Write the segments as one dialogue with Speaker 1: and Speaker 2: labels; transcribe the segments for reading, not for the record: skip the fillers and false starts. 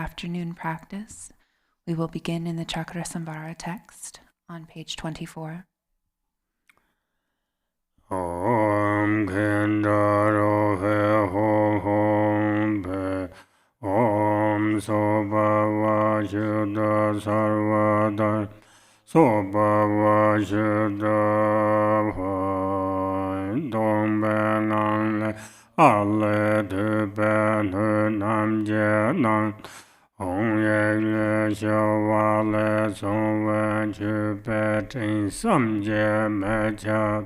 Speaker 1: afternoon practice. We will begin in the Cakrasamvara text on page 24.
Speaker 2: Om Khendaro He Ho Hom Pe Om Sobhava Shuddha Sarvada Sobhava Shuddha Hai Dong Ben Nang Le Alle Tu Ben Hu Nam Je Nang Hong Ye Le Xiao Wa Le Song Wen Chu Pe Ting Sam Je Me Cha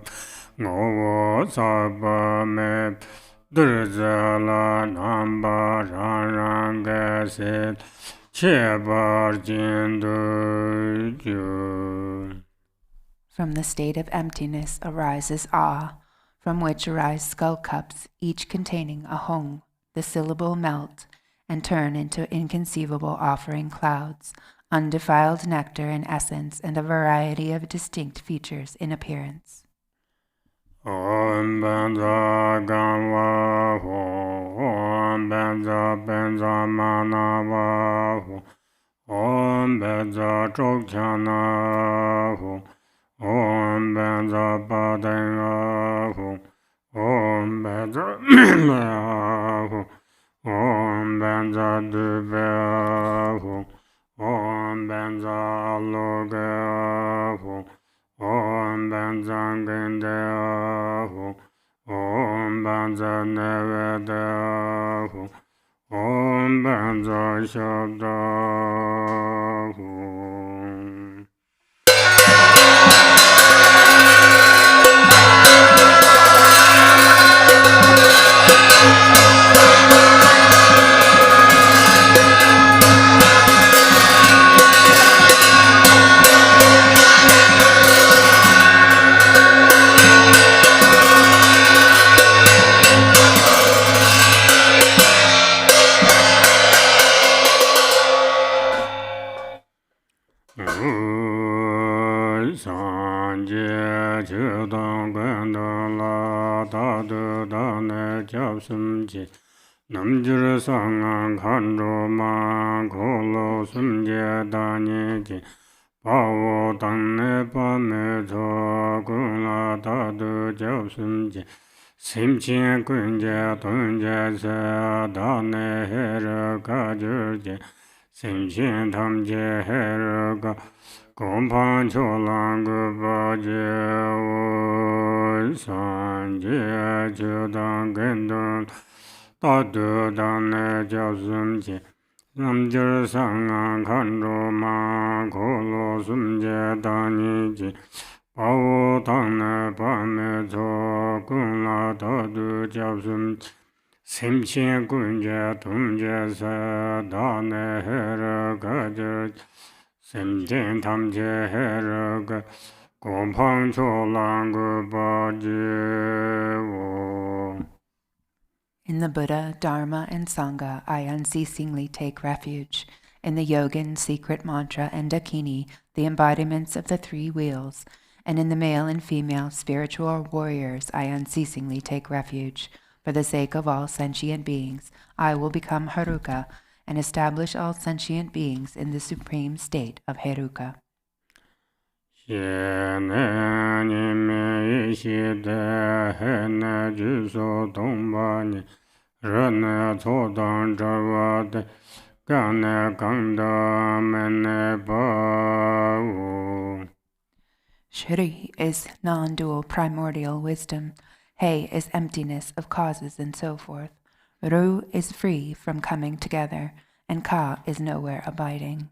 Speaker 2: Ngô Sapa Me Durzala Namba Ran Ran Gaset Chebar Jindu Ju.
Speaker 1: From the state of emptiness arises awe, from which arise skull cups, each containing a hong. The syllable melt and turn into inconceivable offering clouds, undefiled nectar in essence and a variety of distinct features in appearance.
Speaker 2: Om Benza Ganwa Ho, Om Benza Manava Ho, Om Benza Drupchö Ho, Om Benza Padenga Ho, Om Benza Ho, Om Benza Dube Ho, Om Benza Loge Ho, Om Benza Gende Ho, Om Benza Nevede Ho, Om Benza Shabda Ho. Sanje chudang gandang la da du da ne jab sum je nam jir sang khan ro ma ko lo sum je da ne je pa wo dang ne pa me cho gun la da du jab sum je sim chen kun je tun je se da ne he ra ka jir je sim chen tham je he ra ka Gompan cholang gupa je wo san je chudang gendun tatu dan ne jab sum je nam jir sang khan ro ma ko lo sum je dan ni je pa wo tang ne pa me cho kun la tatu jab sum sim chen kun je tum je sa da ne he ra ka je Sem jen tam je he ra ga gong pang cho lang gu ba je wo.
Speaker 1: In the Buddha, Dharma, and Sangha, I unceasingly take refuge. In the Yogin, secret mantra, and Dakini, the embodiments of the three wheels, and in the male and female spiritual warriors, I unceasingly take refuge. For the sake of all sentient beings, I will become Haruka, and establish all sentient beings in the supreme state of Heruka. Shri is non-dual primordial wisdom. He is emptiness of causes and so forth. Ru is free from coming together, and Ka is nowhere abiding.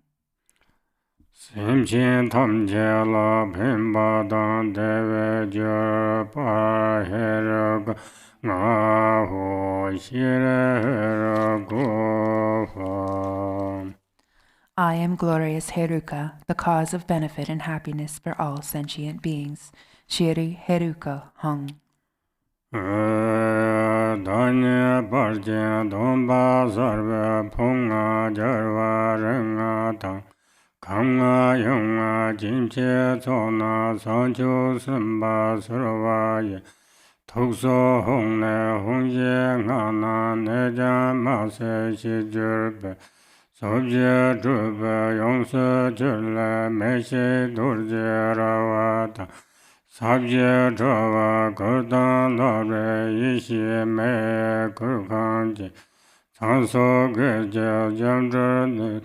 Speaker 2: Simchen tamche la pimpa dan deve jir par herag nga ho shire herag fa.
Speaker 1: I am glorious Heruka, the cause of benefit and happiness for all sentient beings. Shiri Heruka Hung.
Speaker 2: Danya parje domba sarva punga jarva renga tang kanga yunga jimche tsona sancho samba sarva ye tukso hongne hongye ngana neja mase shi jirbe Sobje Drupchö Yongse Chölle Meshe Dorje Rawata Sabje Traga Kurdan Labre Yishi Me Kurkanji Sanso Geje Jamdre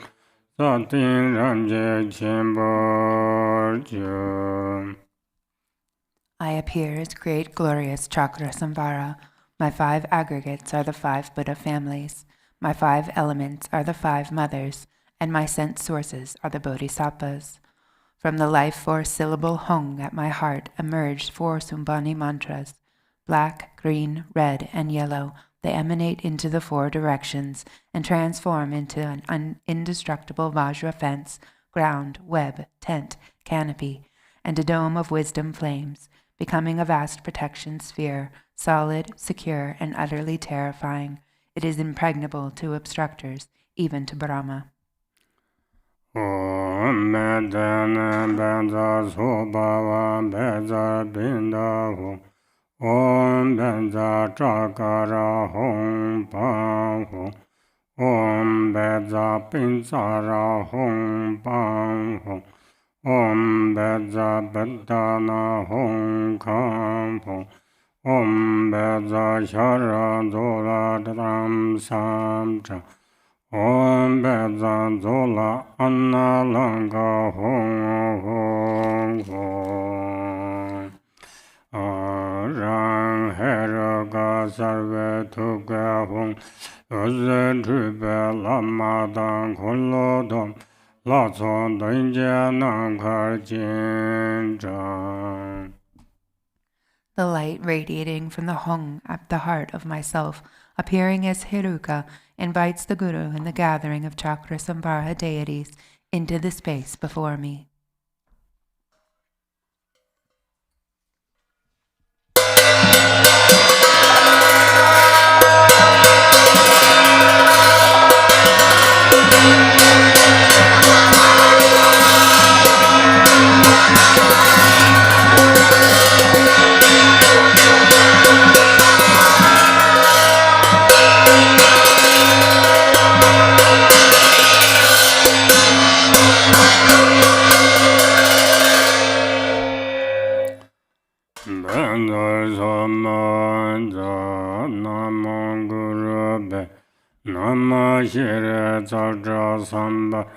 Speaker 2: Satin Ranje Khenpo.
Speaker 1: I appear as great glorious Cakrasamvara. My 5 aggregates are the 5 Buddha families. My 5 elements are the 5 mothers, and my sense sources are the bodhisattvas. From the life force syllable Hung at my heart emerged 4 Sumbani mantras. Black, green, red, and yellow, they emanate into the 4 directions and transform into an indestructible Vajra fence, ground, web, tent, canopy, and a dome of wisdom flames, becoming a vast protection sphere, solid, secure, and utterly terrifying. It is impregnable to obstructors, even to Brahma.
Speaker 2: Om Medana Benza Sobhava Benza Bindahu Om Benza Chakara Hong Pahu Om Benza Pinsara Hong Pahu Om Benza Bedana Hong Kampu Om Benza Shara Zola Dram Samcha Om Bezan Zola Anna Langa Hong Hong Rang Heraga Sarve Tuga Hong Uze Drupchö Lama Dan Kolodom La Tson Dinja Nankar Jinjang.
Speaker 1: The light radiating from the Hung at the heart of myself, appearing as Heruka, invites the Guru and the gathering of Cakrasamvara deities into the space before me.
Speaker 2: Nama Shire Cakrasamvara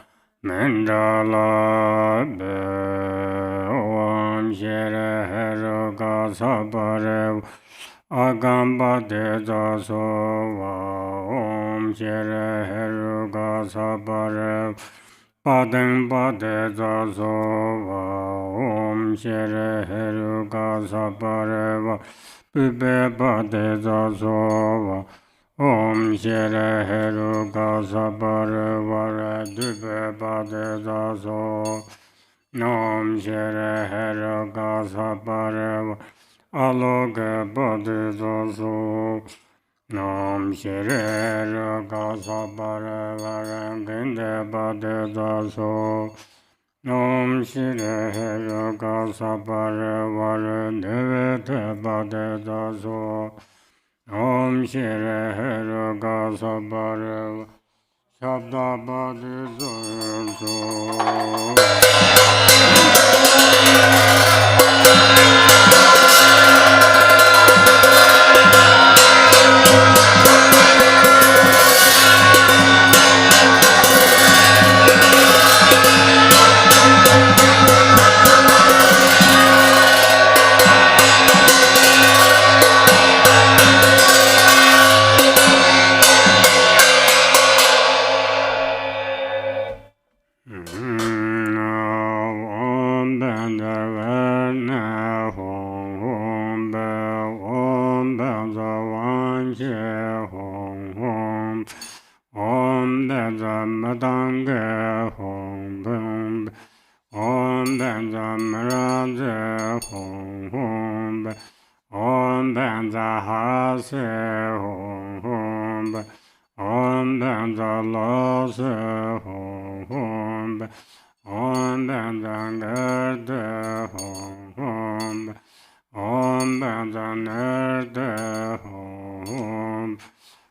Speaker 2: Mendala Be Om Shire Heruka Sabare Agamba Deza Sova Om Shire Heruka Sabare Padeng Padeza Sova Om Shire Heruka Sabare Pipe Padeza Sova Om Shire Heruka Sabare Vare Dupe Padeza So Om Shire Heruka Sabare Aloke Padeza So Om Shire Heruka Sabare Vare Ginde Padeza So Om Shire Heruka Sabare Vare Devete Padeza So Om Shire Heruka Sabare Shabda Padeza So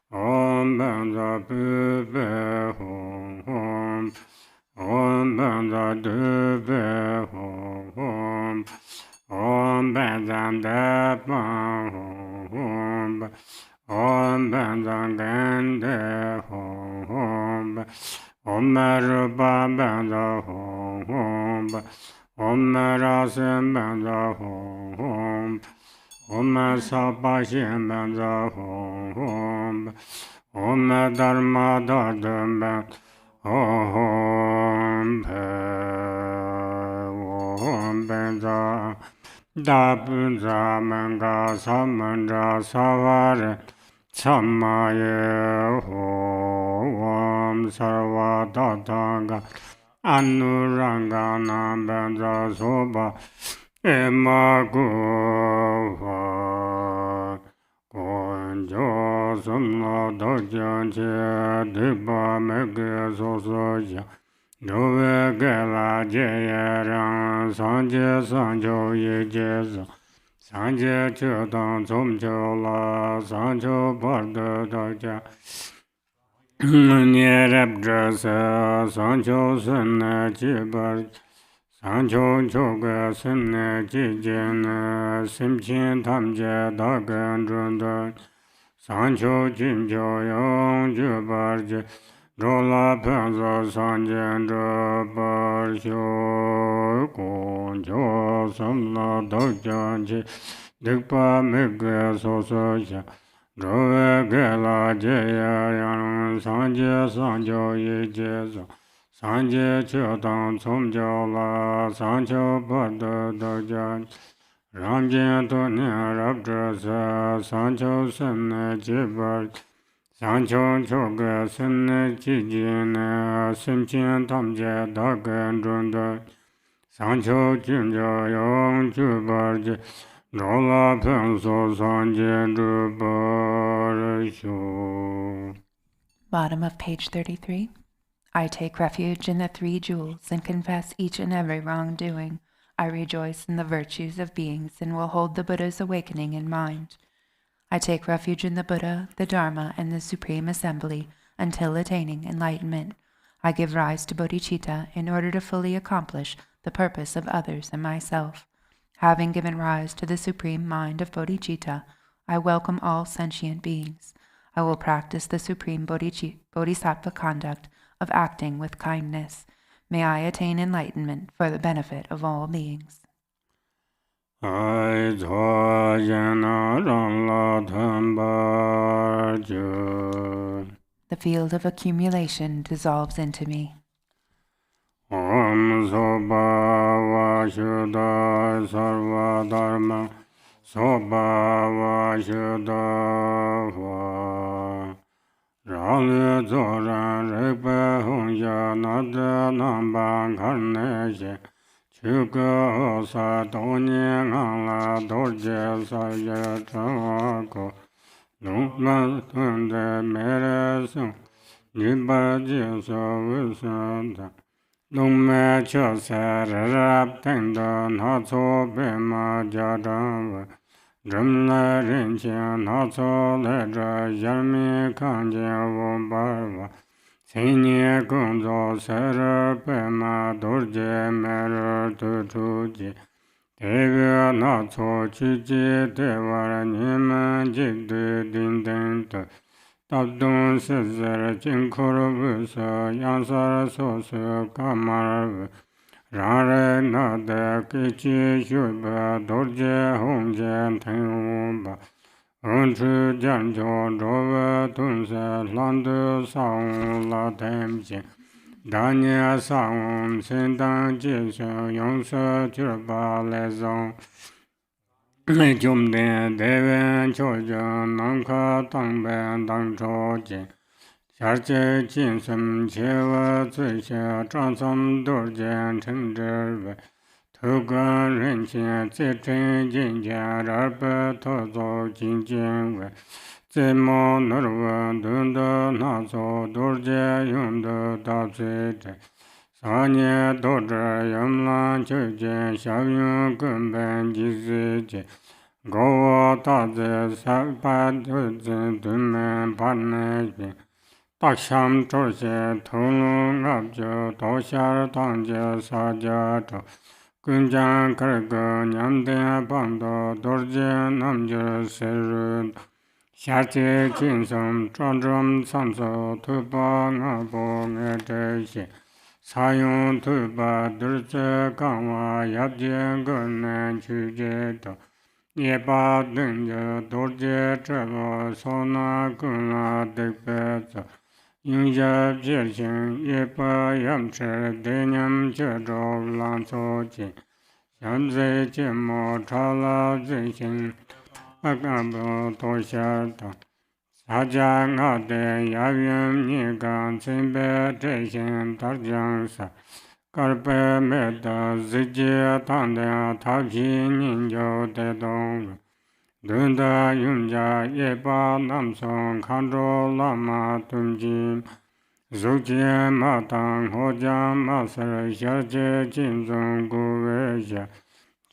Speaker 2: Om Benza Pipe Hong Benza Dube Hom Om Benzan Depan Hom Om Benzan Gende Hom Om Rupa Benza Hom Om Rasim Benza Hom Om Sapa Shem Benza Hom Om Dharma Dardam Benza Om Benza Dabunza Manga Samandra Savare Samaye Om Sarva Tatanga Anuranga Benza Soba Emagova Konjo Sumla Dojanje Diba Mege Sosoja Dove Gela Jayarang Sanje Sanjo Yejeza Sanje Chetan Somcho La Sancho Barda Doja Nyerab Drasa Sancho Sene Chibar Sancho Choga Sene Chijena Simchin Tamje Dagan Drunda Sancho Jimjo Yong Jubarje Rola Panza Sanjendra Barsho Konjo Samla Dokjanji Dikpa Mege Sosoja Drove Gela Jaya Yang Sanje Sanjo Yejeza Sanje Chetan Somjo La Sancho Pada Dokjan Ramjen Tonya Rabdrasa Sancho Sene Jibar Sancho Choga Sene Chijina Simchen Tamje Dagan Drunda Sancho Jinja Yong Jubarje Rola Penso Sanje Drubarisho.
Speaker 1: Bottom of page 33. I take refuge in the three jewels and confess each and every wrongdoing. I rejoice in the virtues of beings and will hold the Buddha's awakening in mind. I take refuge in the Buddha, the Dharma, and the Supreme Assembly until attaining enlightenment. I give rise to bodhicitta in order to fully accomplish the purpose of others and myself. Having given rise to the supreme mind of bodhicitta, I welcome all sentient beings. I will practice the supreme bodhisattva conduct of acting with kindness. May I attain enlightenment for the benefit of all beings.
Speaker 2: I
Speaker 1: The field of accumulation dissolves into me.
Speaker 2: Om Soba Vashuddha Sarva Dharma Soba Vashuddha Rali Zoran Rekpe Hongya Nada Nambang Karneshe Chuka Osa Donye Ngala Dorje Saya Chawako Lungma Tunde Mere Sung Nipa Jisa Visanta Lungme Chose Rab Tengda Natso Bema Jadava Drumla Rinchen Natso Ledra Yarmi Kanje Vombarva Sinye Gunzo Sera Bema Dorje Mera Tutuji Devya Natso Chiji Devara Nima Jigdu Dindenta Tabdun Sizar Jinkura Vusa Yansara Sosu Kamarav Rare Nada Kichi Shuba Dorje Hongje Tenguba Unchu Janjo Drova Tunsa Landu Saung La Temji Danya Saung Sindang Jisho Yongsa Chirpa Lezong Jumden Deven Chojo Namka Tangben Dang Choji Charche Jinsum Chewa Zisha Transam Dorjen Chenderve Tugan Rinchen Zitrin Jinja Rarpa Tozo Jinjinwe Zimo Nurwa Dunda Nazo Dorje Yunda Dapsite Sanye Dodra Yamlan Chuje Shavyun Gumben Jizije Gowa Taze Sakpa Duzin Dumen Parneji Taksham Dorje, Tulung Abjo, Doshar Tangje, Saja, Kunjan Karga, Nyamde Bando, Dorje Namje Seru, Shati Jinsum, Chondrum Sanso, Tuba Ngabo Ngedeshe, Sayun Tuba, Durze Gangwa, Yabje Gunen Chuje, Yeba Dunja, Dorje Trebo, Sona Guna Dekbeza, Yunja Jirjin, Yeba Yamche, Denyam Jedro, Lanso Jin, Yanze Jimo, Chala Zishin, Agabo Toshata, Saja Ngade, Yavyam Nigan, Simbe Jeshin, Tarjansa, Karpe Meta, Zijia Tanda, Taji Ninjo Dedong, Dunda Yunja, Yeba Namsong, Kandro Lama Tumjim, Zukje Matang, Hoja Maser, Shaje Jinzong Guveja,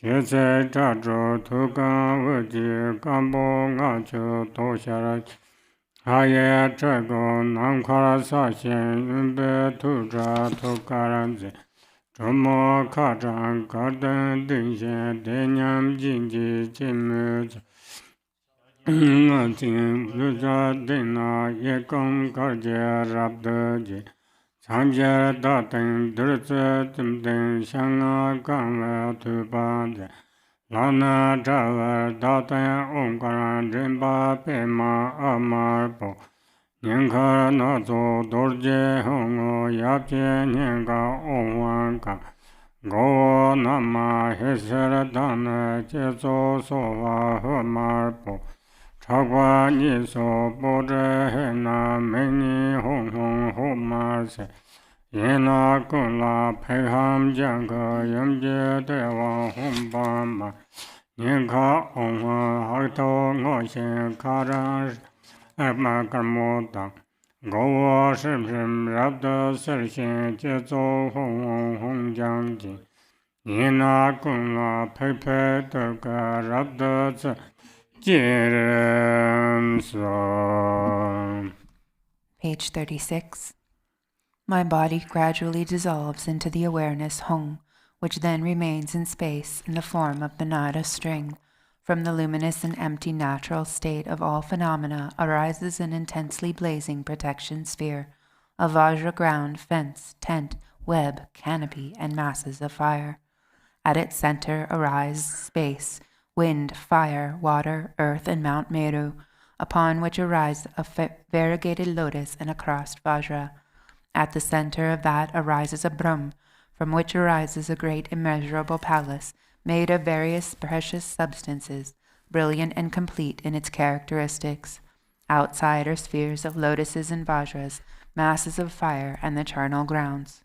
Speaker 2: Jeze Jadro, Tukan Wuji, Gambo Ngacho, Toshara, Haye Trago, Namkara Sashen, Yunbe Tuja, Tukaranze, Chomo Kajang, Garden Dinshe, Denyam Jinji, Jimuj, Natin, Luja Dina, Yekong Garja, Rabdaji, Sanja Datin, Durza Timdin, Shanga Gangwa Tubande, Lana Java, Datan Omkaran, Rimba Pema, Amarpo, Nyankara Nazo, Dorje Hongo, Yapje Nyanka Omwanka, Go Nama, Hesera Dana, Jezo Sova, Homarpo, Chagwa Niso, Bodre Hena, Meni Hong Hong Homarse, Yena Kula, Peham Janka, Yamje Dewa Hombama, Nyanka Omwa, Hakto Ngoshen, Karan, Agma Karmota, Go Shim Rabda Sershin, Jezo Hong Hong Jangji, Yena Kula, Pepe Durga, Rabda Jirim So.
Speaker 1: Page 36. My body gradually dissolves into the awareness Hong, which then remains in space in the form of the nada string. From the luminous and empty natural state of all phenomena arises an intensely blazing protection sphere, a vajra ground, fence, tent, web, canopy, and masses of fire. At its center arise space, wind, fire, water, earth, and Mount Meru, upon which arise a variegated lotus and a crossed vajra. At the center of that arises a Brahm, from which arises a great immeasurable palace, made of various precious substances, brilliant and complete in its characteristics. Outside are spheres of lotuses and vajras, masses of fire, and the charnel grounds.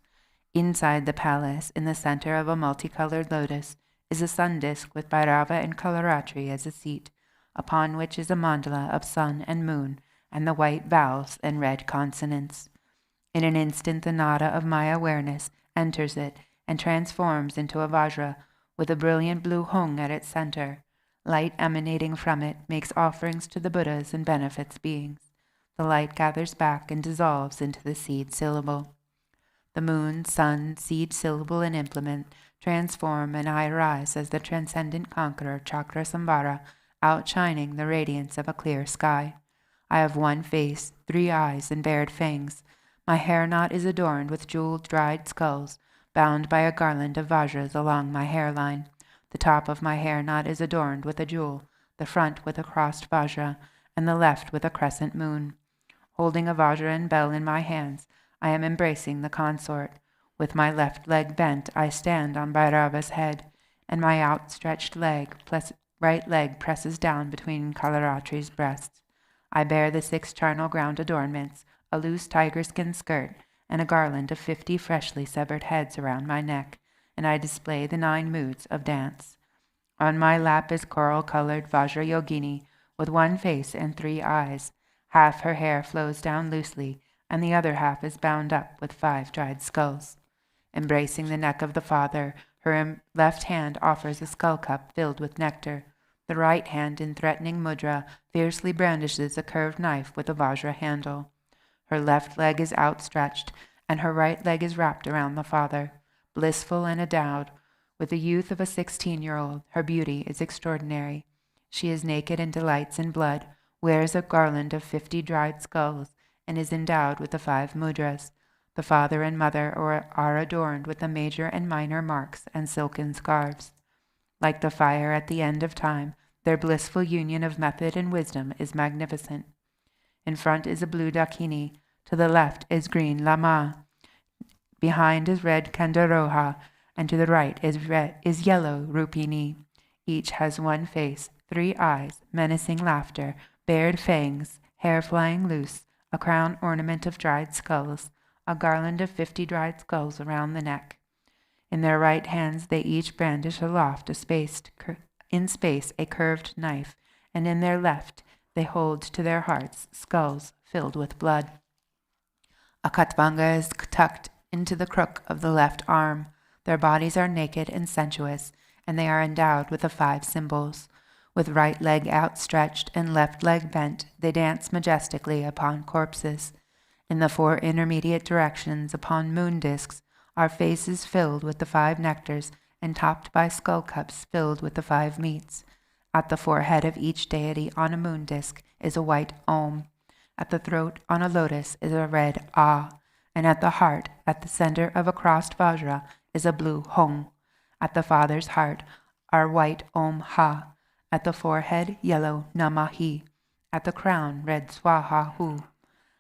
Speaker 1: Inside the palace, in the center of a multicolored lotus, is a sun disk with Bhairava and Kalaratri as a seat, upon which is a mandala of sun and moon, and the white vowels and red consonants. In an instant the nada of my awareness enters it and transforms into a vajra, with a brilliant blue hung at its center. Light emanating from it makes offerings to the Buddhas and benefits beings. The light gathers back and dissolves into the seed syllable. The moon, sun, seed syllable, and implement transform, and I arise as the transcendent conqueror Cakrasamvara, outshining the radiance of a clear sky. I have one face, 3 eyes, and bared fangs. My hair knot is adorned with jeweled dried skulls, bound by a garland of vajras along my hairline. The top of my hair knot is adorned with a jewel, the front with a crossed vajra, and the left with a crescent moon. Holding a vajra and bell in my hands, I am embracing the consort. With my left leg bent, I stand on Bhairava's head, and my outstretched right leg presses down between Kalaratri's breasts. I bear the 6 charnel ground adornments, a loose tiger-skin skirt, and a garland of 50 freshly severed heads around my neck, and I display the 9 moods of dance. On my lap is coral-colored Vajra Yogini, with 1 face and 3 eyes. Half her hair flows down loosely, and the other half is bound up with 5 dried skulls. Embracing the neck of the father, her left hand offers a skull cup filled with nectar. The right hand, in threatening mudra, fiercely brandishes a curved knife with a vajra handle. Her left leg is outstretched, and her right leg is wrapped around the father. Blissful and endowed with the youth of a 16-year-old, her beauty is extraordinary. She is naked and delights in blood, wears a garland of 50 dried skulls, and is endowed with the 5 mudras. The father and mother are adorned with the major and minor marks and silken scarves. Like the fire at the end of time, their blissful union of method and wisdom is magnificent. In front is a blue dakini, to the left is green Lama, behind is red Kandaroha, and to the right is yellow Rupini. Each has one face, 3 eyes, menacing laughter, bared fangs, hair flying loose, a crown ornament of dried skulls, a garland of 50 dried skulls around the neck. In their right hands they each brandish aloft in space a curved knife, and in their left they hold to their hearts skulls filled with blood. A katvanga is tucked into the crook of the left arm. Their bodies are naked and sensuous, and they are endowed with the 5 symbols. With right leg outstretched and left leg bent, they dance majestically upon corpses. In the 4 intermediate directions upon moon discs are faces filled with the 5 nectars and topped by skull cups filled with the 5 meats. At the forehead of each deity on a moon disc is a white Om. At the throat on a lotus is a red Ah. And at the heart, at the center of a crossed Vajra, is a blue Hong. At the father's heart are white Om Ha. At the forehead, yellow Namahi. At the crown, red Swaha Hu.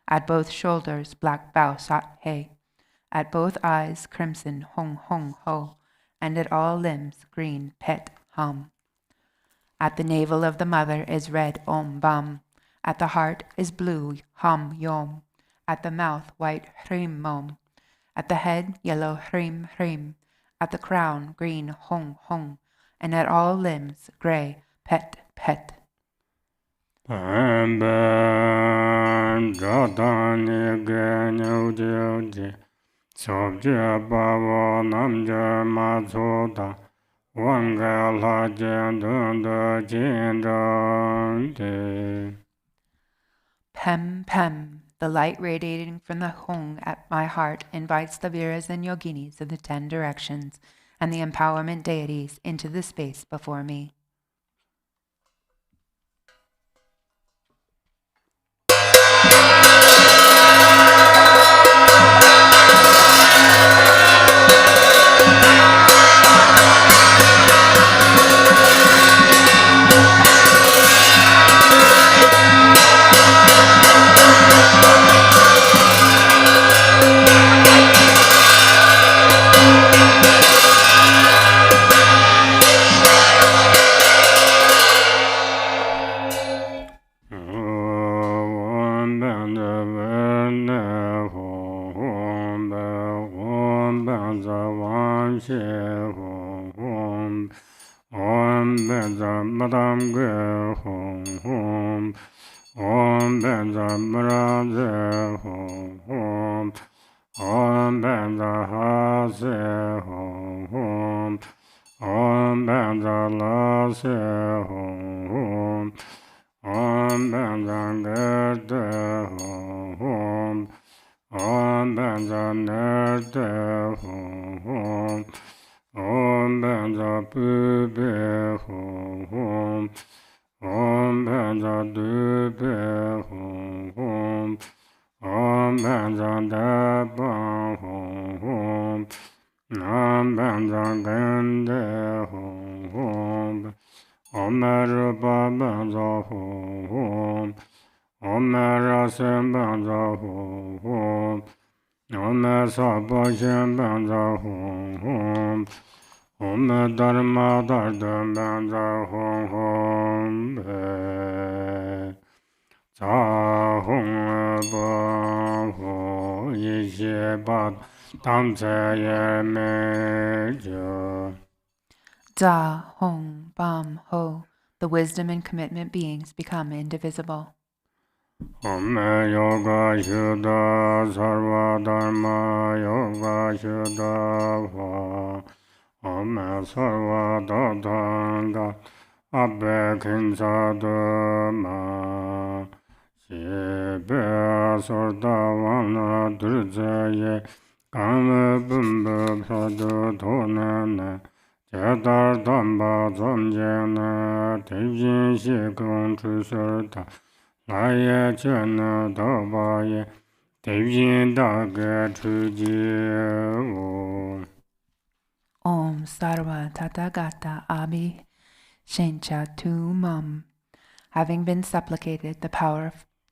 Speaker 1: At both shoulders, black Bao Sat He. At both eyes, crimson Hong Hong Ho. And at all limbs, green Pet Hum. At the navel of the mother is red Om Bam. At the heart is blue Hum Yom. At the mouth, white Hrim Mom. At the head, yellow Hrim Hrim. At the crown, green Hong Hong. And at all limbs, gray Pet Pet. Pem Pem, the light radiating from the Hong at my heart invites the Viras and Yoginis of the 10 directions and the empowerment deities into the space before me. Da Hong Bam Ho, the wisdom and commitment beings become indivisible.
Speaker 2: Om Yoga Shuddha Sarva Dharma Yoga Shuddha Va Om Sarva Dadhanga Abbe Kinsa Dhamma Shebe Sordawana Durjaye Kame Bumbu Pradu Tonane Jadar Damba Zomjene Tevjin Shikung Chusurta Laye Chene Dabaye Tevjin Dage Chuji
Speaker 1: Om Sarva Tathagata Abhi Shencha Tu Mum. Having been supplicated, the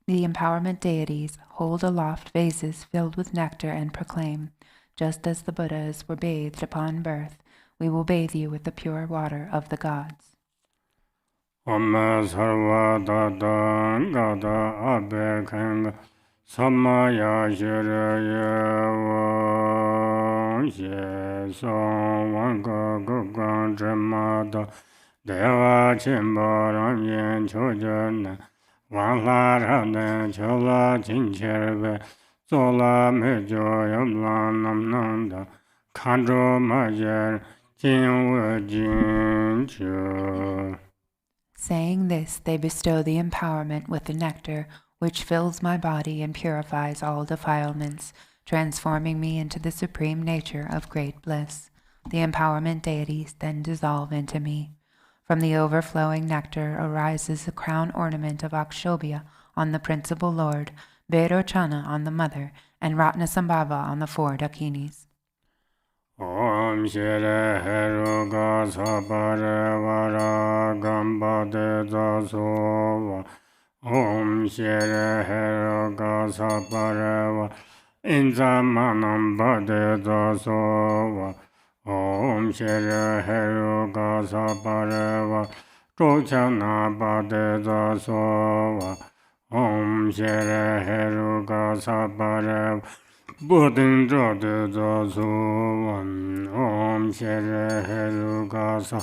Speaker 1: empowerment deities hold aloft vases filled with nectar and proclaim, just as the Buddhas were bathed upon birth, we will bathe you with the pure water of the gods.
Speaker 2: Om Sarva Dada Gada Abhe Kanga Samaya Shiraya Ye Song Wanga Gugan Jemada Deva Chimbaram Yen Chojana Wangla Radan Chola Chincherve Zola Mejo Yamlanam Nanda Kandro Majer Jinwa Jinchu.
Speaker 1: Saying this, they bestow the empowerment with the nectar, which fills my body and purifies all defilements, transforming me into the supreme nature of great bliss. The empowerment deities then dissolve into me. From the overflowing nectar arises a crown ornament of Akshobhya on the principal lord, Vairochana on the mother, and Ratnasambhava on the 4 Dakinis.
Speaker 2: Om Shire Heruga Sapare Vara Gamba De Zasova Om Shire Heruga Sapare Vara Inzamanam Bade Zasova Om Shire Heruga Sapare Vara Trochana Bade Zasova Om Shire Heruga Sapare Bodhin Jade Zasovan Om Shere Herugasa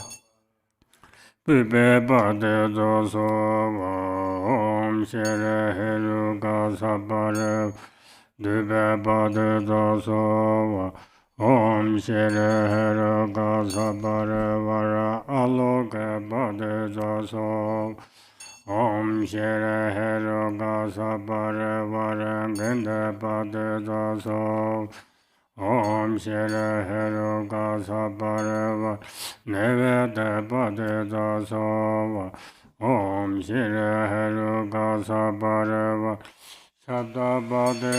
Speaker 2: Pipe Bade Zasova Om Shere Herugasa Bare Dube Bade Zasova Om Shere Herugasa Bare Vara Aloke Bade Zasova Om Shere Heruga Sapare Vare Gende Pade Zaso Om Shere Heruga Sapare Vare Nevede Pade Zaso Om Shere Heruga Sapare Vare Shabda Pade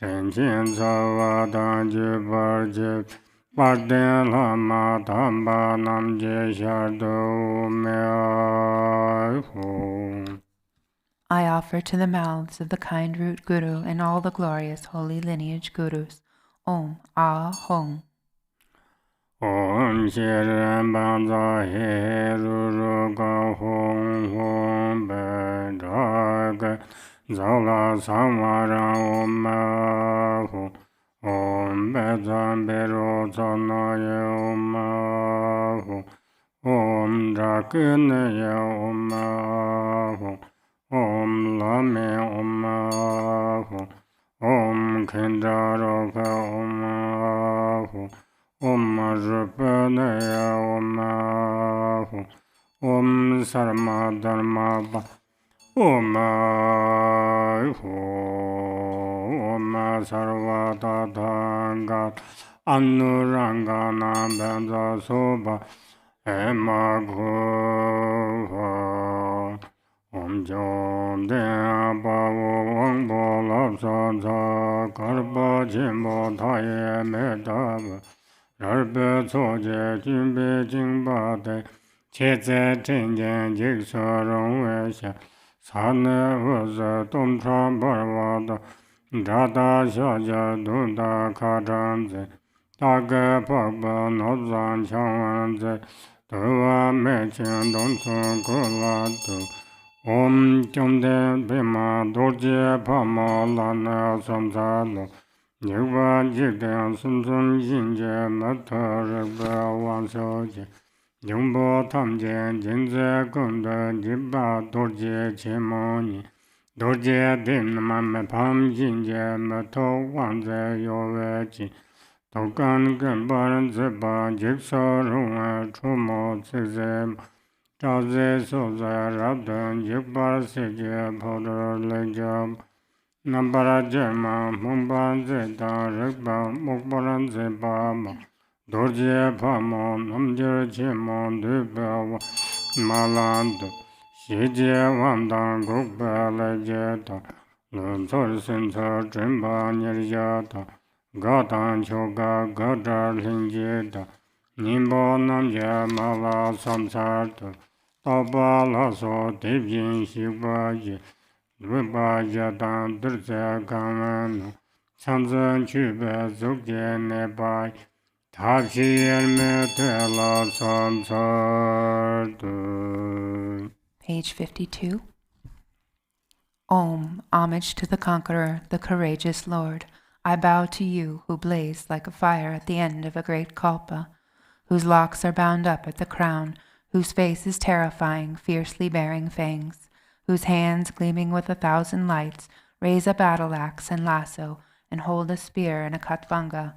Speaker 2: Tenzin Parden Lama Tamba Namje Shardo Meahu.
Speaker 1: I offer to the mouths of the kind root Guru and all the glorious holy lineage Gurus. Om Ah Hong.
Speaker 2: Om Shiren Banza Heru Ga Hong Hong Ben Traga Cakrasamvara Om Hu Om Bedzambero Tsanaye Om Hu Om Drakenaya Om Hu Om Lame Om Hu Om Khenpo Om Hu Om Rupanaya Om Hu Om Sarma Dharma Om Om Sarva Tathanga Anurangana Benza Soba Ema Gho Om Jom Den Bavo Om Bola Sansa Karpa Jimbo Thaye Medab Rarpe Tsoje Jimbe Jingba De Che Tse Tenjen Jiksa Rongwe Sha Sane Vose Tomtra Barvada Dada Shaja Dunda Kajanze Tage Pagba Nozan Chawanze Dua Mechen Donson Kulatu Om Chomde Bima Dorje Pama Lana Samsalo Yuva Jigdan Sumsum Jinje Mata Rikba Wansoje Jumbo Tamje Jinze Kunda Jibba Dorje Chemoni Dorje Dimma Mepam Jinje Mato Wanze Yovechi Tokan Gambaran Zeba Jigsa Runga Chumo Zizem Chaze Soza Rabdan Jibbar Sije Podar Lejab Nambara Jema Mumban Zeta Rikba Mukbaran Zeba Dorje Pamo Namjir Chemo Dubba Malando Shije Wandan Gukba Lejeta Lunsor Sinsa Jimba Nirjata Gatan Choga Gadar Linjeta Nimbo Namja Mala Samsarta Taba Laso Dibjin Shibaji Dubba Jatan Durja Kamano Samsan Chuba Zukje Nebai
Speaker 1: Page 52. Om, homage to the conqueror, the courageous Lord. I bow to you who blaze like a fire at the end of a great kalpa, whose locks are bound up at the crown, whose face is terrifying, fiercely bearing fangs, whose hands, gleaming with 1,000 lights, raise a battle axe and lasso and hold a spear and a khatvanga,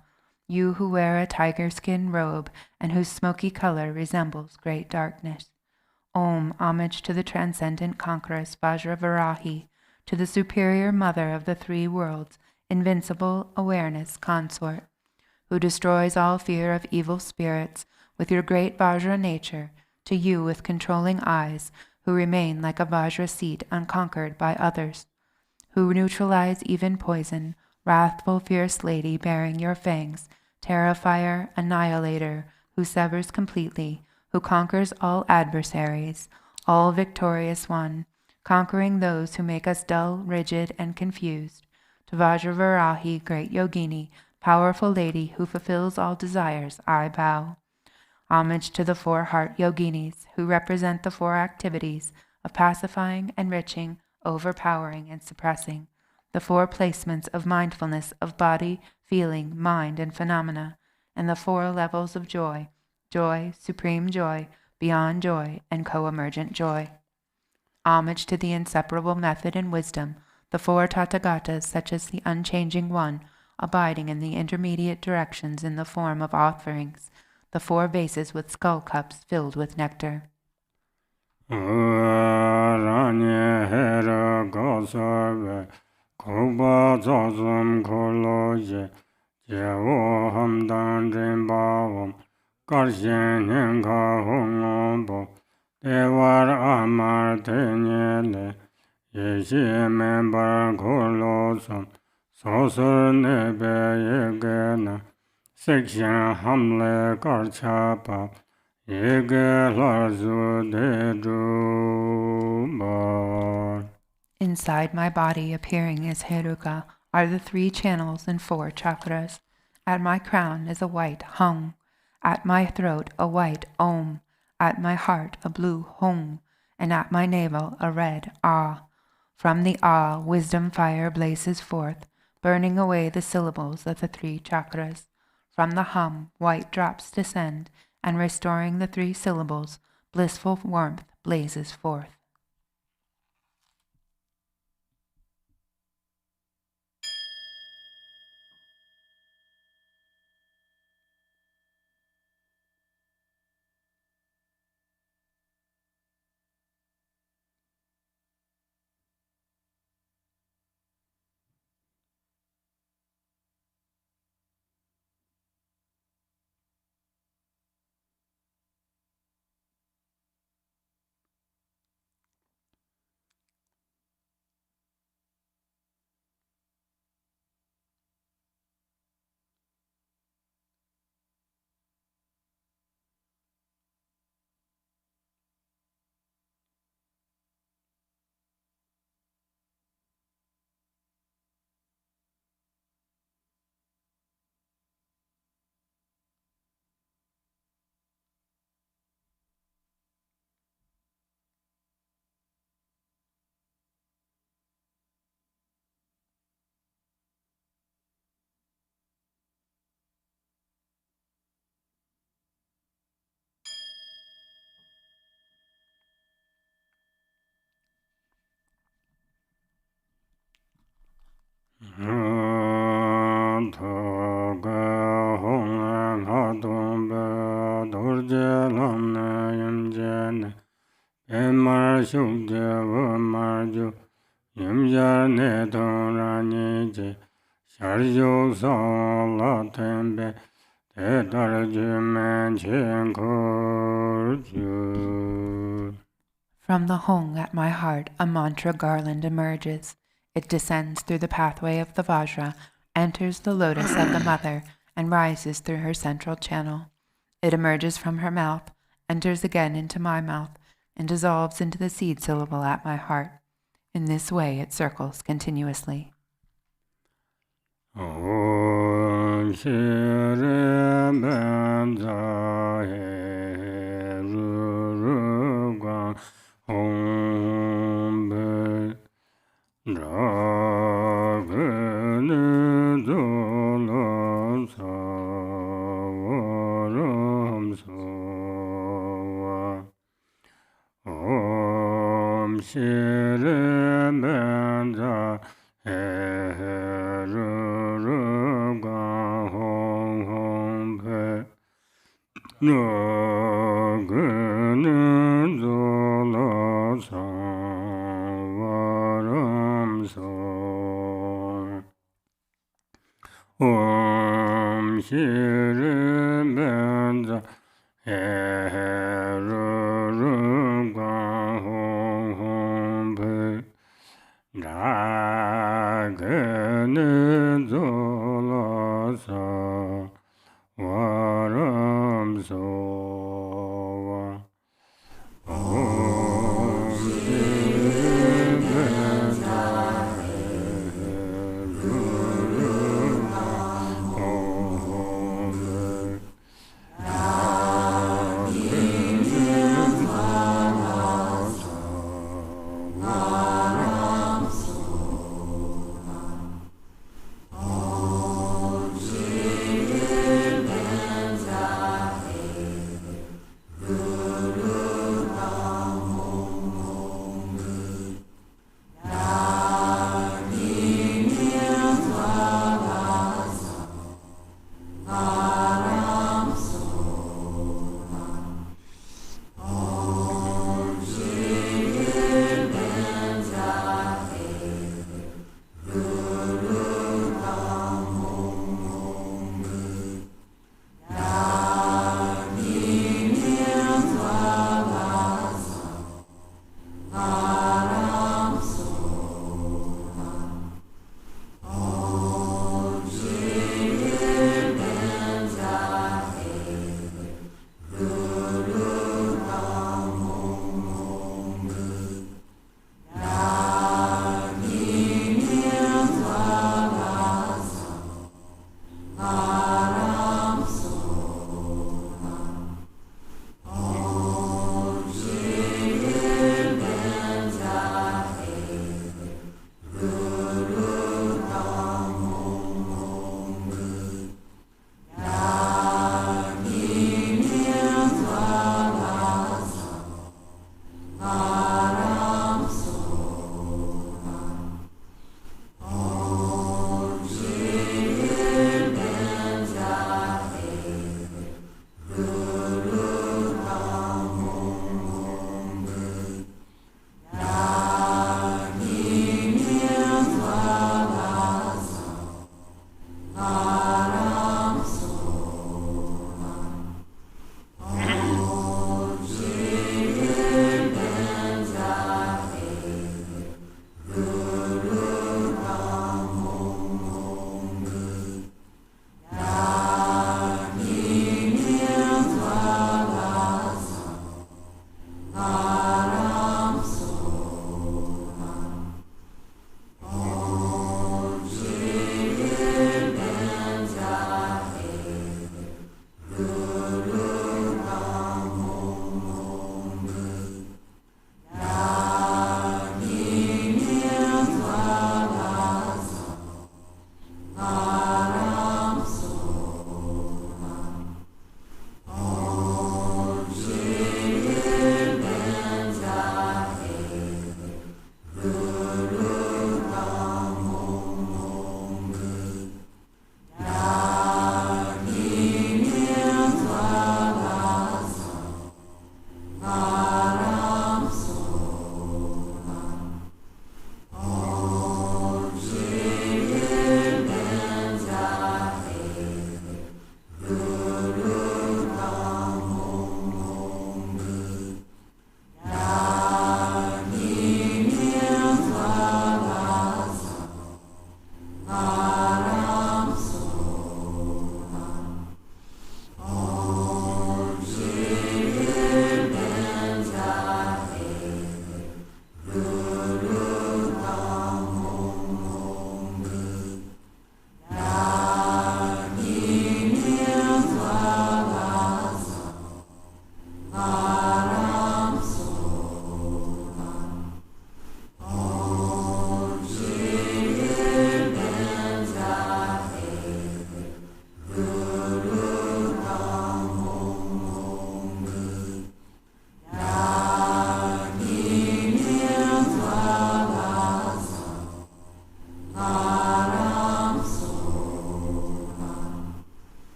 Speaker 1: you who wear a tiger skin robe and whose smoky color resembles great darkness. Om, homage to the transcendent conqueress Vajravarahi, to the superior mother of the three worlds, invincible awareness consort, who destroys all fear of evil spirits with your great Vajra nature, to you with controlling eyes, who remain like a Vajra seat unconquered by others, who neutralize even poison, wrathful fierce lady bearing your fangs, terrifier, annihilator, who severs completely, who conquers all adversaries, all victorious one, conquering those who make us dull, rigid, and confused. To Vajravarahi, great yogini, powerful lady who fulfills all desires, I bow. Homage to the 4 heart yoginis, who represent the 4 activities of pacifying, enriching, overpowering, and suppressing, the 4 placements of mindfulness of body, feeling, mind, and phenomena, and the 4 levels of joy, joy, supreme joy, beyond joy, and co-emergent joy. Homage to the inseparable method and wisdom, the 4 Tathagatas, such as the unchanging one, abiding in the intermediate directions in the form of offerings, the 4 vases with skull cups filled with nectar.
Speaker 2: Section Hamle Karchapa
Speaker 1: Inside my body, appearing as Heruka, are the 3 channels and 4 chakras. At my crown is a white Hung. At my throat a white Om. At my heart a blue Hung. And at my navel a red Ah. From the Ah, wisdom fire blazes forth, burning away the syllables of the 3 chakras. From the Hum, white drops descend, and restoring the 3 syllables, blissful warmth blazes forth.
Speaker 2: Traga hong hadong ba dorje lam na yam jen emar shuk de wa mar ju yam ja ne dong ra ni je shar ju sa la ten be te dar ju men chen kor ju.
Speaker 1: From the Hong at my heart, a mantra garland emerges. It descends through the pathway of the Vajra, enters the lotus of the mother, and rises through her central channel. It emerges from her mouth, enters again into my mouth, and dissolves into the seed syllable at my heart. In this way it circles continuously.
Speaker 2: Om Shri Benza He Ru Gwa Om Be Dra Ge Do Lo Sa Ram So Om Shri Benza He Ru Gwa Hong Pe No Ge Do Lo Sa Ram So Om Shri Benza He Ru Gwa Hong Pe Da Ge Do Lo Sa Ram So Om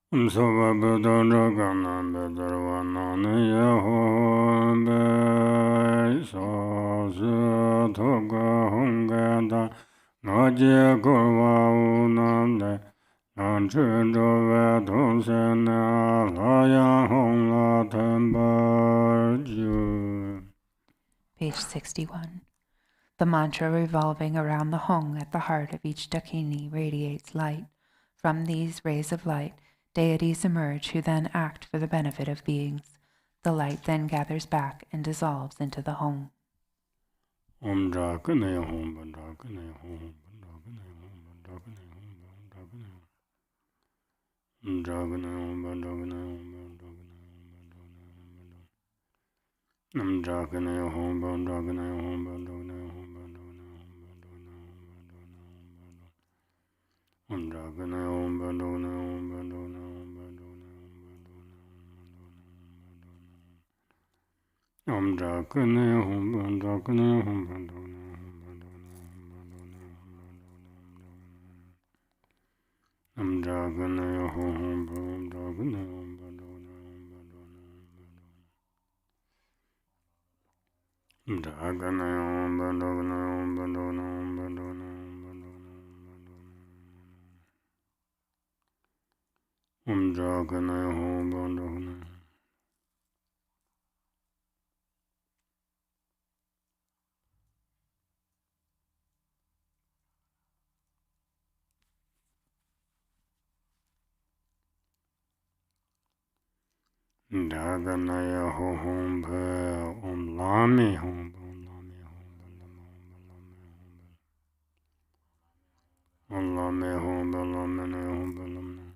Speaker 2: Soba Buddha Dragana Bedarvanana Yahombe Sosu Toga Hongada Naje Gorva Unande Nanchindove Donsena Laya Hongla Tembarju.
Speaker 1: Page 61. The mantra revolving around the Hong at the heart of each dakini radiates light. From these rays of light, deities emerge who then act for the benefit of beings. The light then gathers back and dissolves into the Hong.
Speaker 2: Om Drakane Hom Daganaya Hom Om Lami Hom Lame Hom Balamene Hom Balamene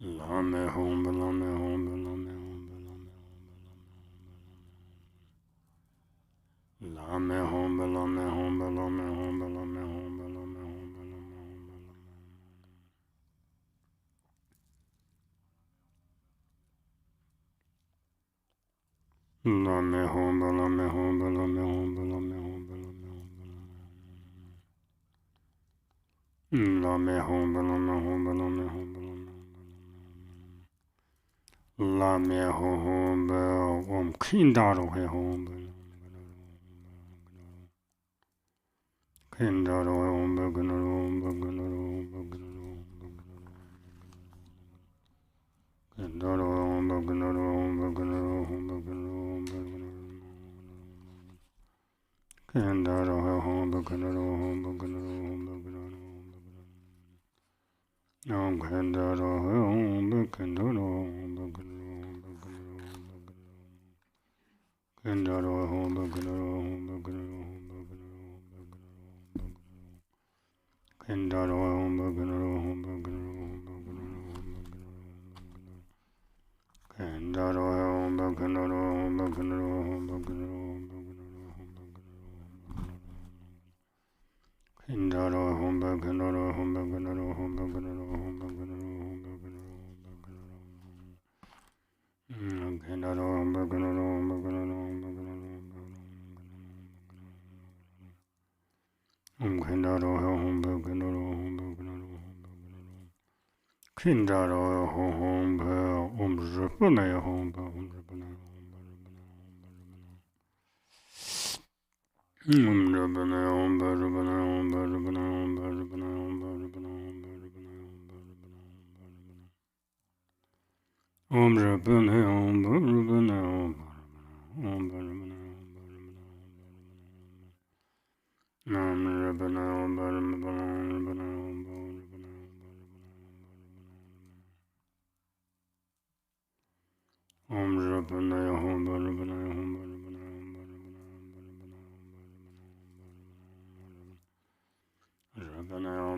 Speaker 2: Lame Hom Balame Hom Balame Hom Balame Lame Hom Balame Hom Balame Hom Balame Hom Balame Hom Balame Lame Hom Balame Hom Balame Hom Balame Hom Balame Lame Hom Balame Hom Balame Hom Balame Lame Hom Om Kindaro Hom Kindaro Om Baganaro Om Baganaro Om Baganaro Kindaro Om Baganaro Om Baganaro Om Baganaro Om Baganaro Kindaro Om Baganaro Om Baganaro Om Baganaro Om Kindaro Om Baganaro Om Baganaro Kindaro Om Baganaro Om Baganaro Kendaro Om Baganaro Om Baganaro Om Baganaro Kendaro Om Baganaro Om Baganaro Om Baganaro Kendaro Om Baganaro Om Baganaro Om Baganaro Om Baganaro Kendaro Om Baganaro Om Baganaro Om Kendaro Om Baganaro Om Baganaro Kindaro Om Om Drupane Om Drupane Om Drupane Om Drupane Om Drupane Om Drupane Om Drupane Om Drupane Om Drupane Om Drupane Nam Drupane Om Drupane Om Drupane Om Drupane Om Drupane Om Drupane Om Drupane Om Om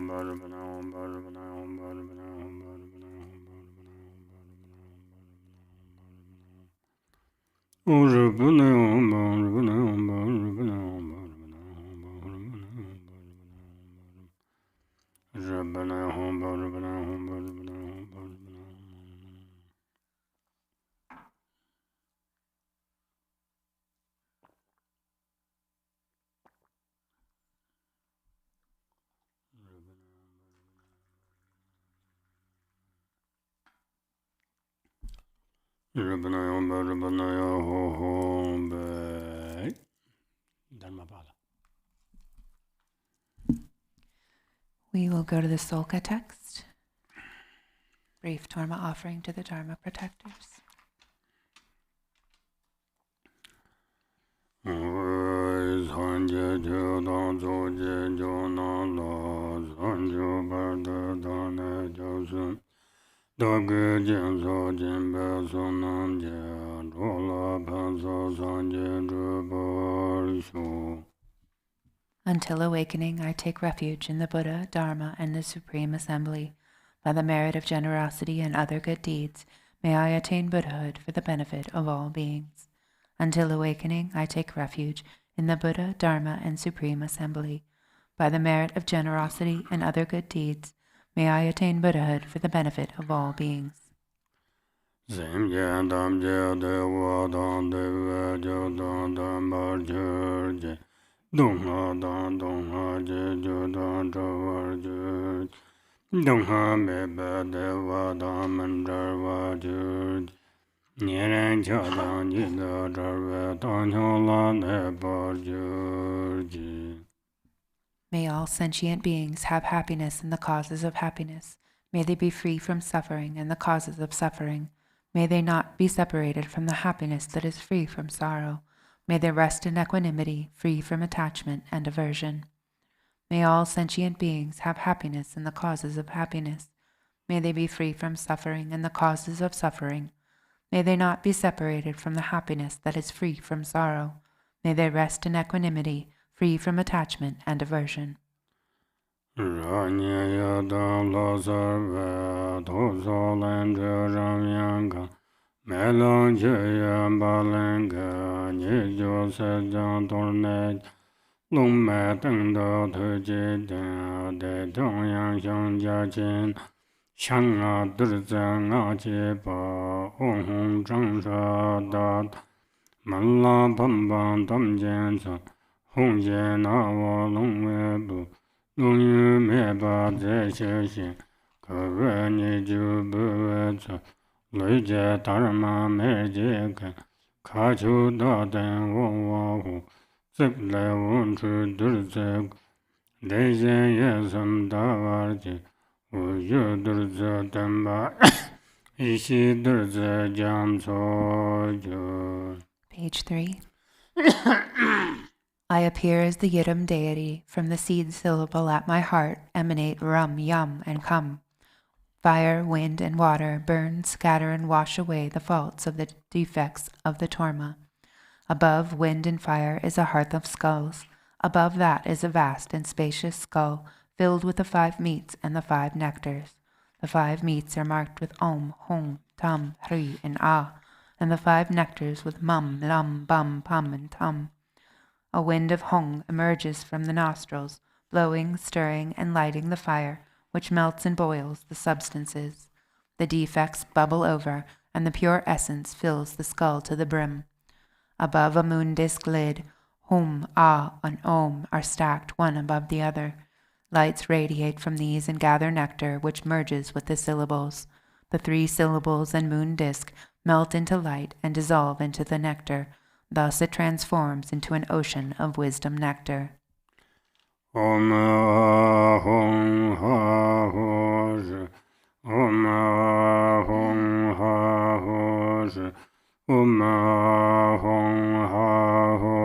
Speaker 2: Drupane Om Drupane Om Drupane Drupane Om Drupane Om
Speaker 1: We will go to the Sölkha text. Brief Dharma offering to the Dharma protectors. Until awakening, I take refuge in the Buddha, Dharma, and the Supreme Assembly. By the merit of generosity and other good deeds, may I attain Buddhahood for the benefit of all beings. Until awakening, I take refuge in the Buddha, Dharma, and Supreme Assembly. By the merit of generosity and other good deeds, may I attain Buddhahood for the benefit of all beings. May all sentient beings have happiness in the causes of happiness. May they be free from suffering and the causes of suffering. May they not be separated from the happiness that is free from sorrow. May they rest in equanimity, free from attachment and aversion. May all sentient beings have happiness in the causes of happiness. May they be free from suffering and the causes of suffering. May they not be separated from the happiness that is free from sorrow. May they rest in equanimity, free from attachment and aversion. Page 3. I appear as the Yidam deity. From the seed syllable at my heart emanate rum, yum, and come. Fire, wind, and water burn, scatter, and wash away the faults of the defects of the torma. Above wind and fire is a hearth of skulls. Above that is a vast and spacious skull filled with the 5 meats and the 5 nectars. The 5 meats are marked with Om, Hung, Tum, Hri, and Ah, and the 5 nectars with Mum, Lum, Bum, Pum, and Tum. A wind of Hung emerges from the nostrils, blowing, stirring, and lighting the fire, which melts and boils the substances. The defects bubble over, and the pure essence fills the skull to the brim. Above a moon disk lid, Hum, Ah, and Om are stacked one above the other. Lights radiate from these and gather nectar, which merges with the syllables. The 3 syllables and moon disk melt into light and dissolve into the nectar. Thus it transforms into an ocean of wisdom nectar.
Speaker 2: Om Hum Ha Ho Om Hum Ha Ho Om Hum Ha Ho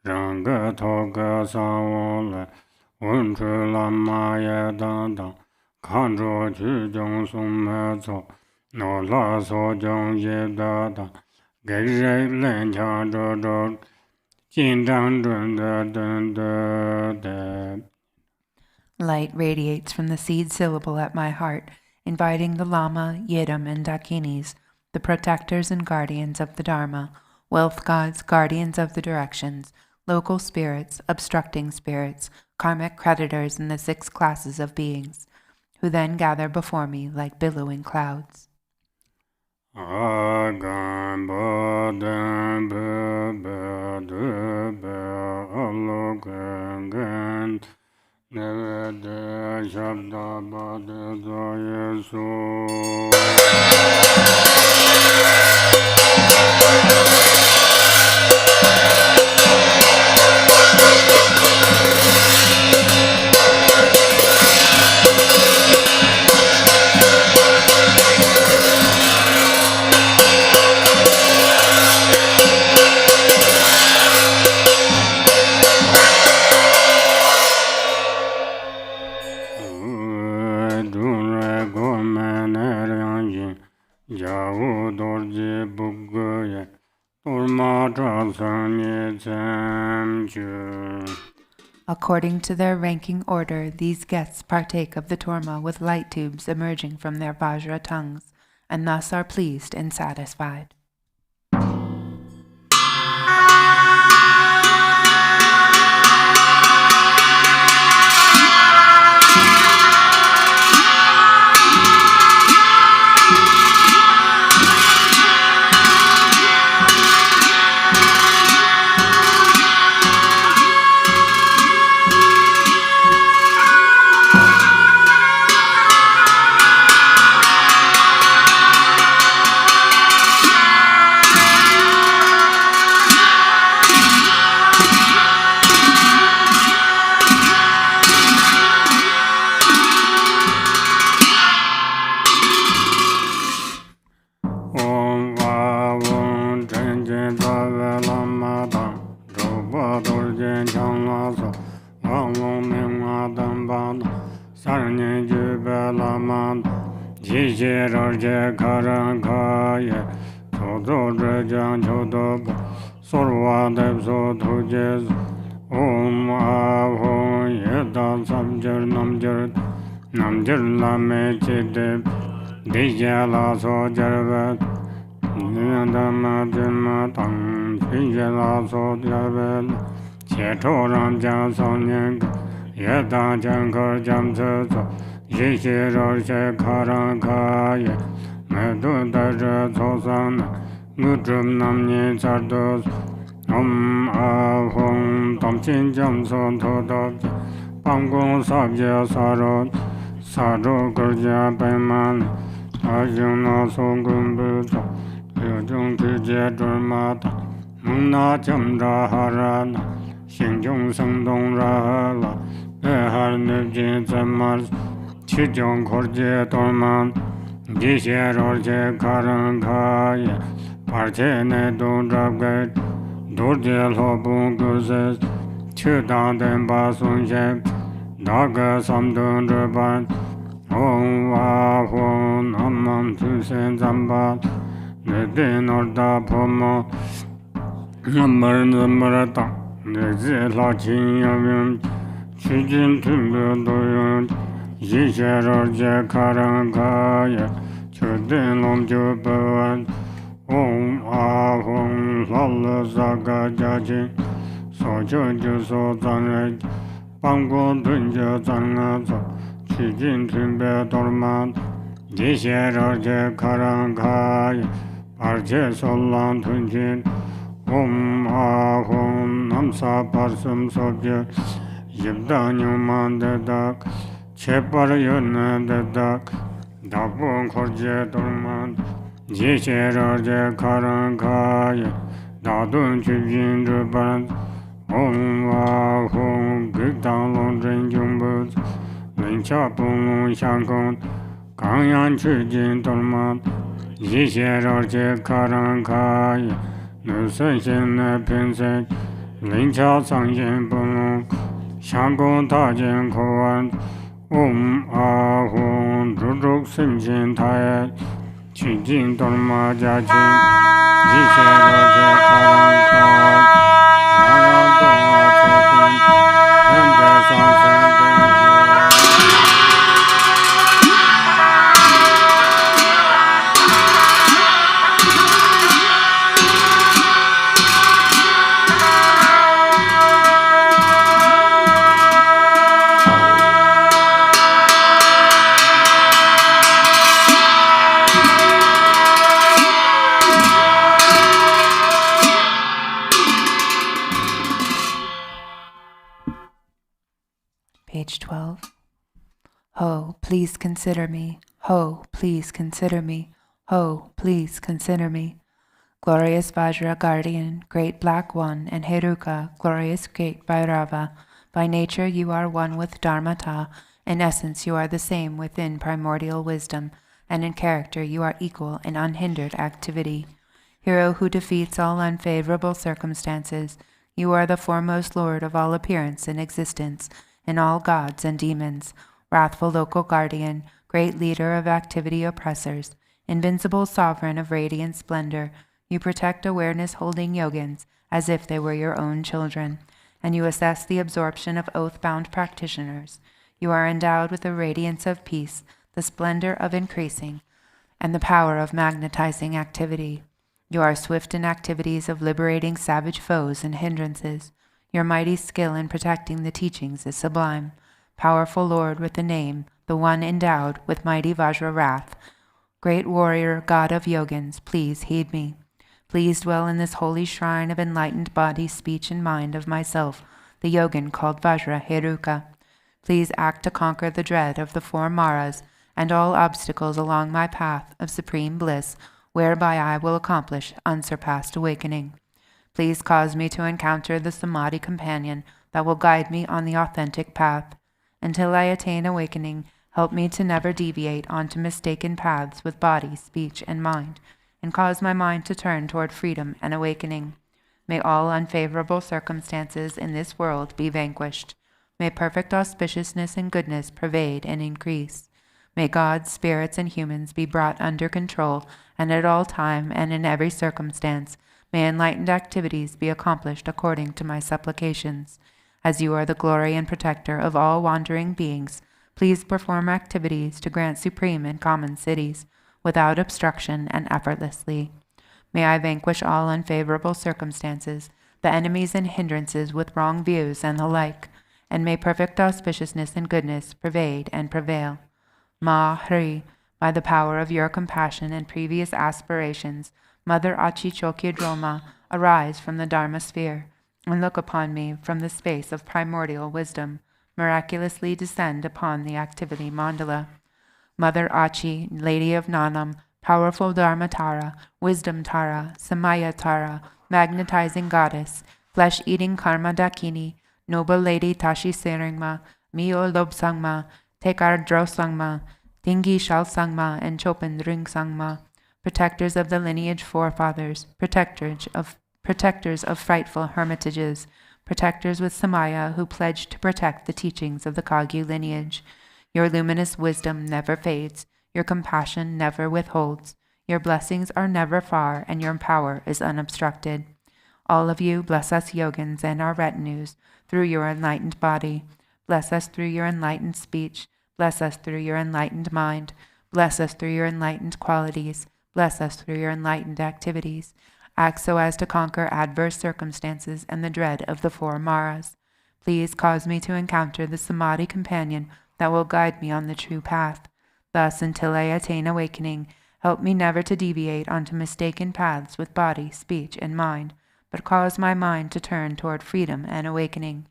Speaker 2: Ranga Toga Sawole Unchu Lama Ye Dan Dan Kanjo Chu Jong Sum Me Zo No La So Jong Ye Da Dan Gei Len Cha Zho Zho
Speaker 1: Light radiates from the seed syllable at my heart, inviting the Lama, Yidam, and Dakinis, the protectors and guardians of the Dharma, wealth gods, guardians of the directions, local spirits, obstructing spirits, karmic creditors, and the 6 classes of beings, who then gather before me like billowing clouds.
Speaker 2: Agam Bodam Alokangan Nevada Shabda Bada Yesu Javu Dorje Bugye Turma Trasanye Tsamchu.
Speaker 1: According to their ranking order, these guests partake of the torma with light tubes emerging from their Vajra tongues, and thus are pleased and satisfied. Page 12. Ho, please consider me. Ho, please consider me. Ho, please consider me. Glorious Vajra Guardian, Great Black One, and Heruka, Glorious Great Bhairava, by nature you are one with Dharmata, in essence you are the same within primordial wisdom, and in character you are equal in unhindered activity. Hero who defeats all unfavorable circumstances, you are the foremost lord of all appearance and existence, in all gods and demons, wrathful local guardian, great leader of activity oppressors, Invincible sovereign of radiant splendor, you protect awareness-holding yogins as if they were your own children, and you assess the absorption of oath-bound practitioners. You are endowed with the radiance of peace, the splendor of increasing, and the power of magnetizing activity. You are swift in activities of liberating savage foes and hindrances. Your mighty skill in protecting the teachings is sublime. Powerful Lord with the name, the one endowed with mighty Vajra wrath, great warrior, God of yogins, please heed me. Please dwell in this holy shrine of enlightened body, speech, and mind of myself, the yogin called Vajra Heruka. Please act to conquer the dread of the 4 Maras and all obstacles along my path of supreme bliss, whereby I will accomplish unsurpassed awakening. Please cause me to encounter the Samadhi companion that will guide me on the authentic path. Until I attain awakening, help me to never deviate onto mistaken paths with body, speech, and mind, and cause my mind to turn toward freedom and awakening. May all unfavorable circumstances in this world be vanquished. May perfect auspiciousness and goodness pervade and increase. May God, spirits, and humans be brought under control, and at all time and in every circumstance, may enlightened activities be accomplished according to my supplications. As you are the glory and protector of all wandering beings, please perform activities to grant supreme and common cities, without obstruction and effortlessly. May I vanquish all unfavorable circumstances, the enemies and hindrances with wrong views and the like, and may perfect auspiciousness and goodness pervade and prevail. Ma Hri, by the power of your compassion and previous aspirations, Mother Achi Chokye Droma, arise from the Dharma sphere, and look upon me from the space of primordial wisdom, miraculously descend upon the activity mandala. Mother Achi, Lady of Nanam, powerful Dharma Tara, Wisdom Tara, Samaya Tara, magnetizing goddess, flesh-eating Karma Dakini, noble Lady Tashi Seringma, Mio Lobsangma, Tekar Drosangma, Tingi Shalsangma, and Chopan Ring Sangma, protectors of the lineage forefathers, protectors of frightful hermitages, protectors with Samaya who pledged to protect the teachings of the Kagyu lineage. Your luminous wisdom never fades, your compassion never withholds, your blessings are never far, and your power is unobstructed. All of you bless us yogins and our retinues through your enlightened body. Bless us through your enlightened speech. Bless us through your enlightened mind. Bless us through your enlightened qualities. Bless us through your enlightened activities. Act so as to conquer adverse circumstances and the dread of the 4 Maras. Please cause me to encounter the Samadhi companion that will guide me on the true path. Thus, until I attain awakening, help me never to deviate onto mistaken paths with body, speech, and mind, but cause my mind to turn toward freedom and awakening.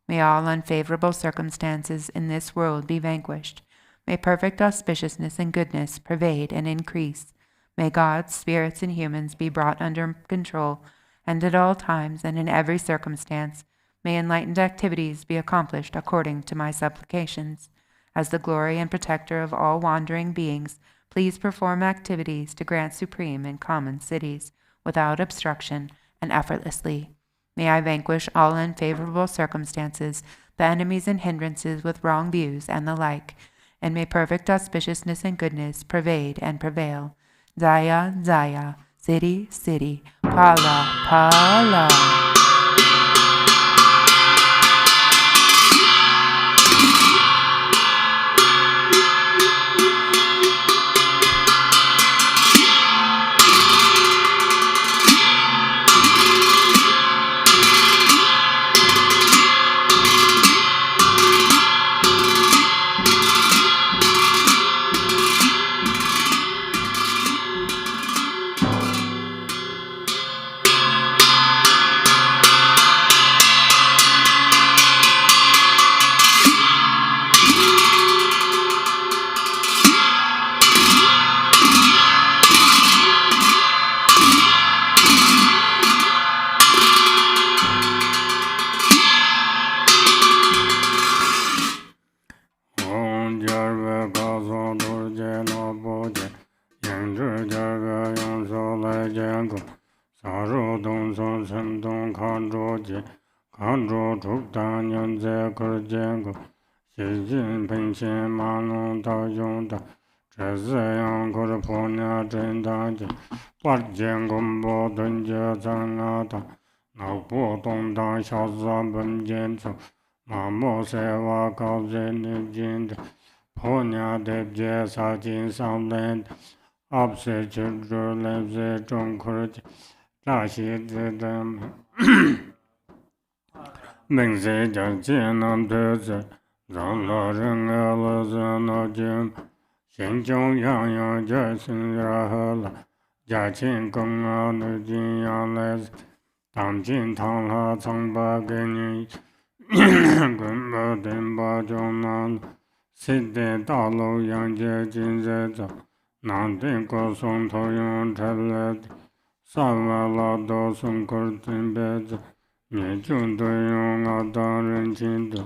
Speaker 1: May all unfavorable circumstances in this world be vanquished. May perfect auspiciousness and goodness pervade and increase. May God, spirits, and humans be brought under control, and at all times and in every circumstance, may enlightened activities be accomplished according to my supplications. As the glory and protector of all wandering beings, please perform activities to grant supreme and common cities, without obstruction and effortlessly. May I vanquish all unfavorable circumstances, the enemies and hindrances with wrong views and the like, and may perfect auspiciousness and goodness pervade and prevail. Zaya, Zaya, Siddhi, Siddhi, Pala, Pala.
Speaker 2: Shazayang Kurponya Chendaji, Parjen Gumbo Dunja Zanata, Nakpo Tongdang Shazam Bunjensu, Mamo Sewa Kazen Jind, Ponya Debje Sajin Samland, Abse Chudru Lebze Chongkurj, Rashi Zedam, Mengze Janjianam Teze, Zangla Rengala Zanajim, 心中洋洋这心然后了，家亲公啊女金阳来，当今堂下曾把给你，滚把灯把中南，西的大路杨家金在走，南的高松头用车来的，三万老道送口真白子，你就都用我当人亲的，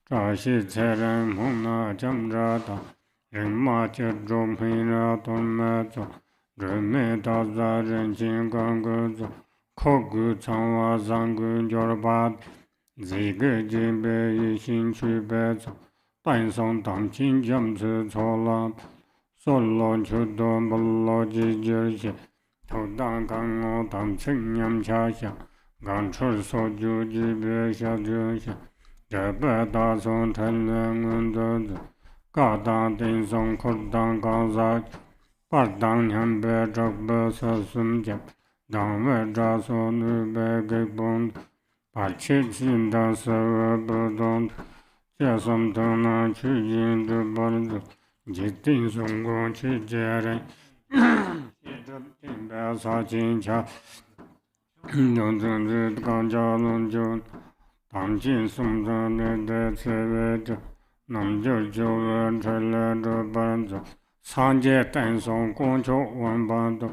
Speaker 2: 这些才人梦那怎着的？ 人马接中平了东马走，人民到家人情刚个走，考古长话三个叫把，这个金杯一心去白走，半上当亲将吃错了，说了就多不了几句些，头当刚我当青年恰下，刚出手就几杯下就下，这白大son成了我的。 cả đàn tình song khốt đàn cao giá, bắt đàn nhằm bè trọc bè sa sum chẹp, đàn bè tra so nữ bè kịch bồn, bắt chết xin đàn sa vè bè đồn, chè xâm thân nà chư yin đu bè đu, jít tình song gong chư chè rè, chì trập tình bè sa chinh chà, dòng dòng dì càng chà lông chôn, đàn chinh sum thân nè đè chè vè chà, 南就就人成了这班子，三界单上光球万般多，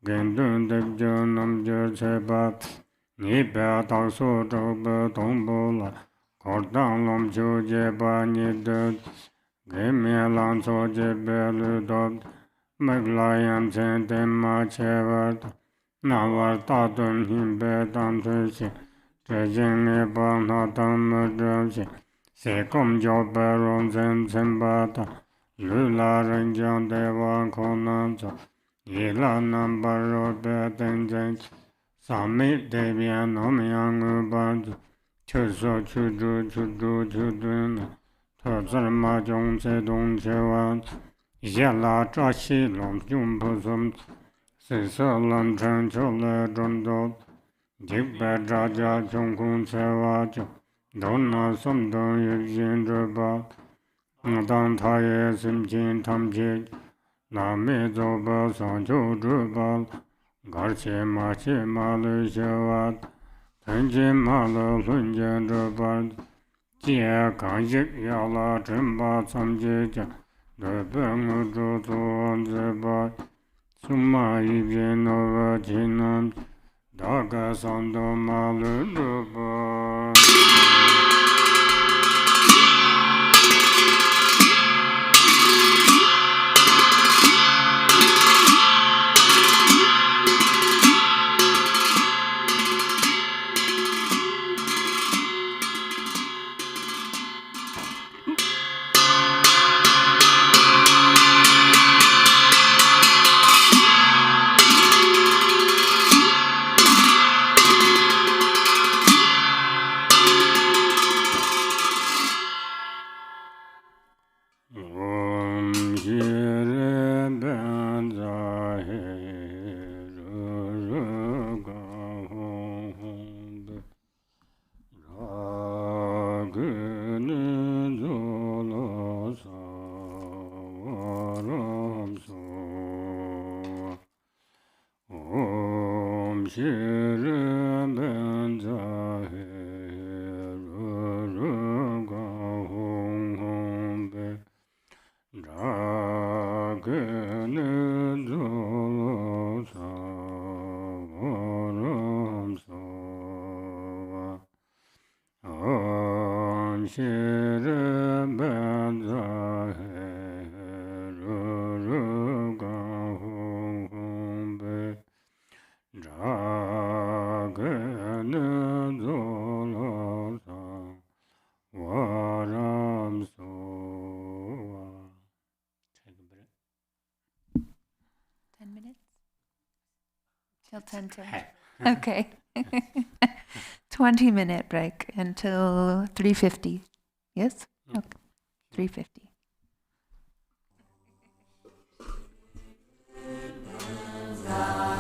Speaker 2: 跟顿的就南就才把，你别到苏州不东不了，可当龙就结把你的，给面浪做结别路多，没来阳前的马切玩的，那玩大顿平别当推些，这今年帮他当么这些。 谁公交白龙真真巴达，绿拉人将的往可能走，一拉南巴罗白等真，上面这边农民我帮助，就说去蹲了，他这马中在东去玩，一拉扎西龙中不松，谁说冷城就来中多，一百扎家穷空才挖就。 都拿什么一心着吧，我当他也心情他们去，那没走吧上就着吧，而且马路小啊，曾经马路轮间着吧，街刚一要了真把咱姐姐，那边我就做着吧，什么一边那个济南，大概上到马路着吧。
Speaker 1: Till 10:10. Okay. 20-minute break until 3:50. Yes? Okay. 3:50.
Speaker 3: Lama